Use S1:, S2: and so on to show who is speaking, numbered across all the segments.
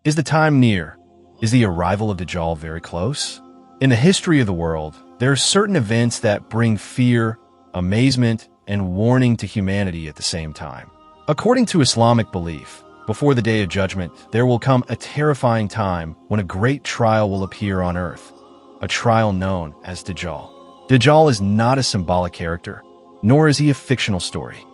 S1: Is the time near? Is the arrival of Dajjal very close? In the history of the world, there are certain events that bring fear, amazement, and warning to humanity at the same time. According to Islamic belief, before the Day of Judgment, there will come a terrifying time when a great trial will appear on earth, a trial known as Dajjal. Dajjal is not a symbolic character, nor is he a fictional story.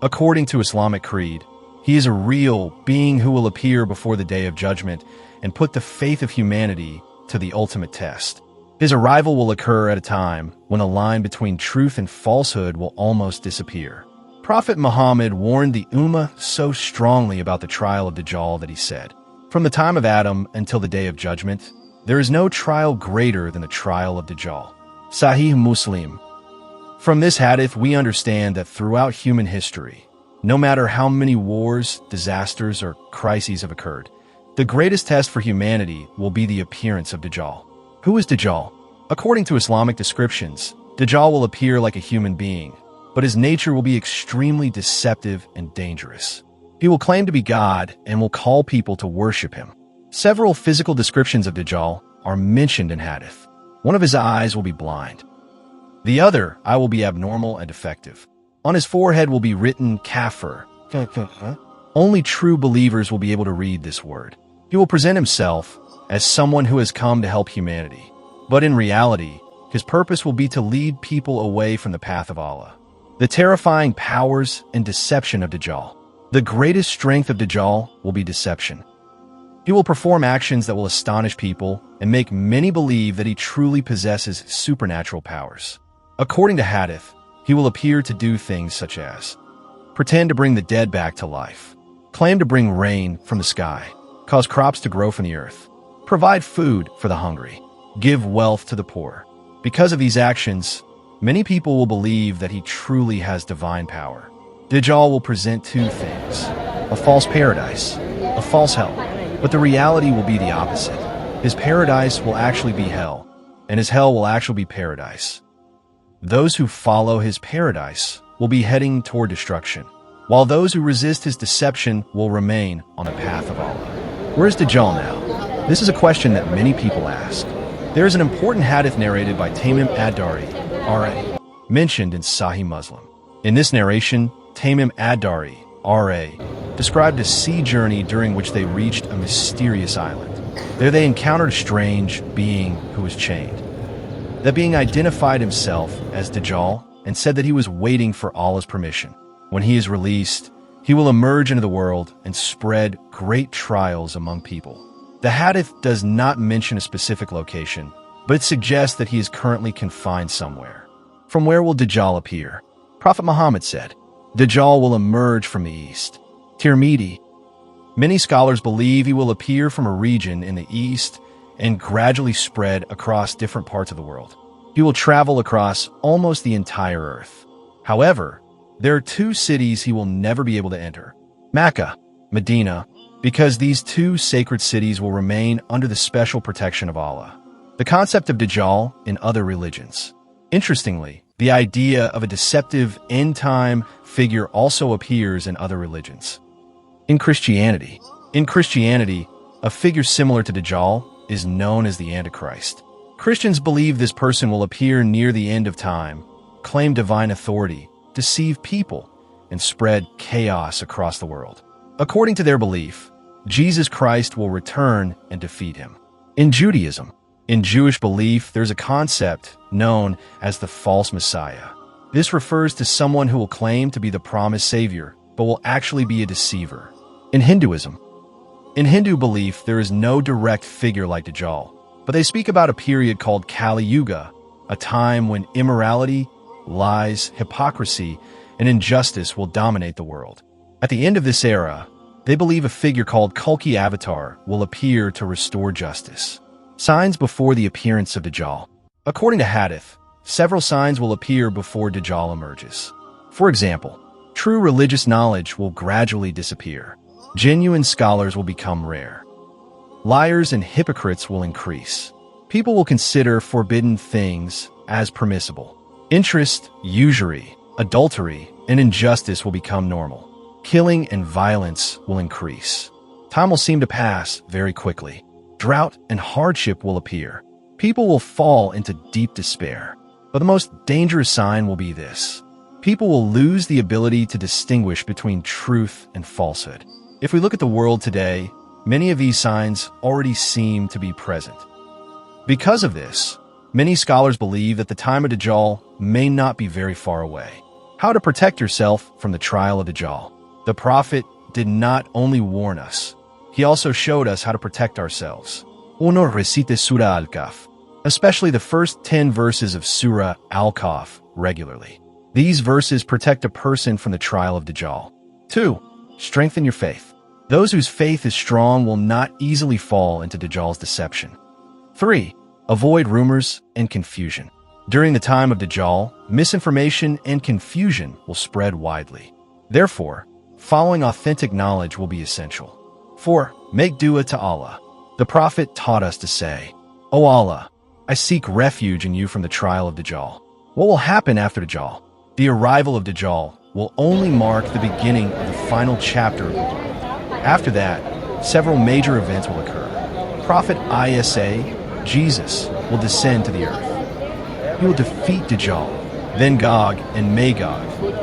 S1: According to Islamic creed, he is a real being who will appear before the Day of Judgment and put the faith of humanity to the ultimate test. His arrival will occur at a time when the line between truth and falsehood will almost disappear. Prophet Muhammad warned the Ummah so strongly about the trial of Dajjal that he said, "From the time of Adam until the Day of Judgment, there is no trial greater than the trial of Dajjal." Sahih Muslim. From this hadith, we understand that throughout human history, no matter how many wars, disasters, or crises have occurred, the greatest test for humanity will be the appearance of Dajjal. Who is Dajjal? According to Islamic descriptions, Dajjal will appear like a human being, but his nature will be extremely deceptive and dangerous. He will claim to be God and will call people to worship him. Several physical descriptions of Dajjal are mentioned in hadith. One of his eyes will be blind. The other eye will be abnormal and defective. On his forehead will be written kafir. Only true believers will be able to read this word. He will present himself as someone who has come to help humanity. But in reality, his purpose will be to lead people away from the path of Allah. The terrifying powers and deception of Dajjal. The greatest strength of Dajjal will be deception. He will perform actions that will astonish people and make many believe that he truly possesses supernatural powers. According to hadith, he will appear to do things such as pretend to bring the dead back to life, claim to bring rain from the sky, cause crops to grow from the earth, provide food for the hungry, give wealth to the poor. Because of these actions, many people will believe that he truly has divine power. Dajjal will present two things: a false paradise, a false hell. But the reality will be the opposite. His paradise will actually be hell, and his hell will actually be paradise. Those who follow his paradise will be heading toward destruction, while those who resist his deception will remain on the path of Allah. Where is Dajjal now? This is a question that many people ask. There is an important hadith narrated by Tamim ad-Dari, R.A., mentioned in Sahih Muslim. In this narration, Tamim ad-Dari, R.A., described a sea journey during which they reached a mysterious island. There they encountered a strange being who was chained. That being identified himself as Dajjal and said that he was waiting for Allah's permission. When he is released, he will emerge into the world and spread great trials among people. The hadith does not mention a specific location, but it suggests that he is currently confined somewhere. From where will Dajjal appear? Prophet Muhammad said, Dajjal will emerge from the east. Tirmidhi. Many scholars believe he will appear from a region in the east and gradually spread across different parts of the world. He will travel across almost the entire earth. However, there are two cities he will never be able to enter: Mecca, Medina, because these two sacred cities will remain under the special protection of Allah. The concept of Dajjal in other religions. Interestingly, the idea of a deceptive end-time figure also appears in other religions. In Christianity, a figure similar to Dajjal is known as the Antichrist. Christians believe this person will appear near the end of time, claim divine authority, deceive people, and spread chaos across the world. According to their belief, Jesus Christ will return and defeat him. In Judaism, in Jewish belief, there's a concept known as the false Messiah. This refers to someone who will claim to be the promised Savior, but will actually be a deceiver. In Hinduism, in Hindu belief, there is no direct figure like Dajjal, but they speak about a period called Kali Yuga, a time when immorality, lies, hypocrisy, and injustice will dominate the world. At the end of this era, they believe a figure called Kalki Avatar will appear to restore justice. Signs before the appearance of Dajjal. According to Hadith, several signs will appear before Dajjal emerges. For example, true religious knowledge will gradually disappear. Genuine scholars will become rare. Liars and hypocrites will increase. People will consider forbidden things as permissible. Interest, usury, adultery, and injustice will become normal. Killing and violence will increase. Time will seem to pass very quickly. Drought and hardship will appear. People will fall into deep despair. But the most dangerous sign will be this. People will lose the ability to distinguish between truth and falsehood. If we look at the world today, many of these signs already seem to be present. Because of this, many scholars believe that the time of Dajjal may not be very far away. How to protect yourself from the trial of Dajjal. The Prophet did not only warn us, he also showed us how to protect ourselves. Unauthorized Surah Al-Kahf, especially the first 10 verses of Surah Al-Kahf regularly. These verses protect a person from the trial of Dajjal. 2. Strengthen your faith. Those whose faith is strong will not easily fall into Dajjal's deception. 3. Avoid rumors and confusion. During the time of Dajjal, misinformation and confusion will spread widely. Therefore, following authentic knowledge will be essential. 4. Make dua to Allah. The Prophet taught us to say, "O Allah, I seek refuge in you from the trial of Dajjal." What will happen after Dajjal? The arrival of Dajjal will only mark the beginning of the final chapter of the world. After that, several major events will occur. Prophet Isa, Jesus, will descend to the earth. He will defeat Dajjal. Then Gog and Magog,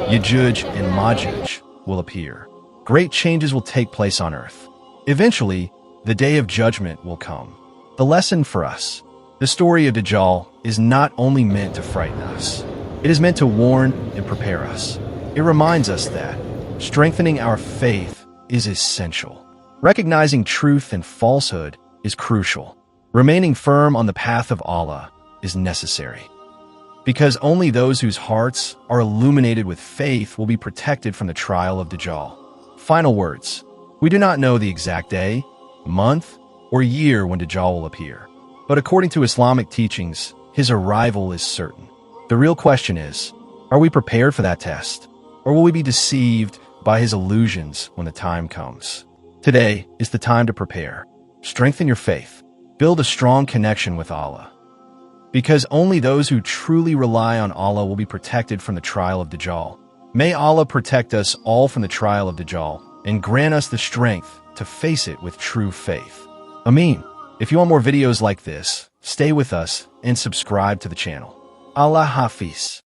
S1: Yajuj and Majuj, will appear. Great changes will take place on earth. Eventually, the day of judgment will come. The lesson for us. The story of Dajjal is not only meant to frighten us. It is meant to warn and prepare us. It reminds us that strengthening our faith is essential. Recognizing truth and falsehood is crucial. Remaining firm on the path of Allah is necessary. Because only those whose hearts are illuminated with faith will be protected from the trial of Dajjal. Final words. We do not know the exact day, month, or year when Dajjal will appear. But according to Islamic teachings, his arrival is certain. The real question is, are we prepared for that test? Or will we be deceived by his illusions when the time comes? Today is the time to prepare. Strengthen your faith. Build a strong connection with Allah. Because only those who truly rely on Allah will be protected from the trial of Dajjal. May Allah protect us all from the trial of Dajjal and grant us the strength to face it with true faith. Ameen. If you want more videos like this, stay with us and subscribe to the channel. Allah Hafiz.